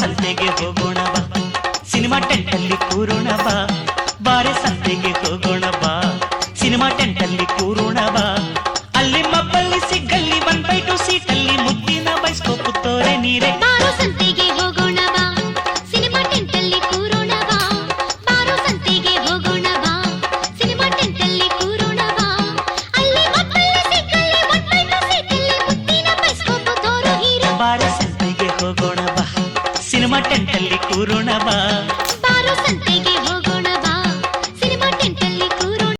ಸಂತೆಗೆ ಹೋಗೋಣ ಬಾ ಸಿನಿಮಾ ಟೆಂಟಲ್ಲಿ ಕೂರೋಣ ಬಾ ಬಾರೆ ಸಂತೆಗೆ ಹೋಗೋಣ ಬಾ ಸಿನಿಮಾ ಟೆಂಟಲ್ಲಿ ಕೂರೋಣ ಬಾ ಅಲ್ಲಿ ಮಬ್ಬಲ್ಲಿ ಸಿಗ್ಗಲ್ಲಿ 1/2 ಸೀಟಲ್ಲಿ ಮುದ್ದಿನ ಬೈಸ್ಕೋಪ್ ತೋರೆ ನೀರೆ ಬಾರೋ ಸಂತೆಗೆ ಹೋಗೋಣ ಬಾ ಸಿನಿಮಾ ಟೆಂಟಲ್ಲಿ ಕೂರೋಣ ಬಾ ಬಾರೋ ಸಂತೆಗೆ ಹೋಗೋಣ ಬಾ ಸಿನಿಮಾ ಟೆಂಟಲ್ಲಿ ಕೂರೋಣ ಬಾ ಅಲ್ಲಿ ಮಬ್ಬಲ್ಲಿ ಸಿಗ್ಗಲ್ಲಿ 1/2 ಸೀಟಲ್ಲಿ ಮುದ್ದಿನ ಬೈಸ್ಕೋಪ್ ತೋರೋ ಹೀರೋ ಬಾರೆ ಸಂತೆಗೆ ಹೋಗೋಣ ಬಾ ಸಿನಿಮಾ ಟೆಂಟಲ್ಲಿ ಕೂರೋಣ ಬಾ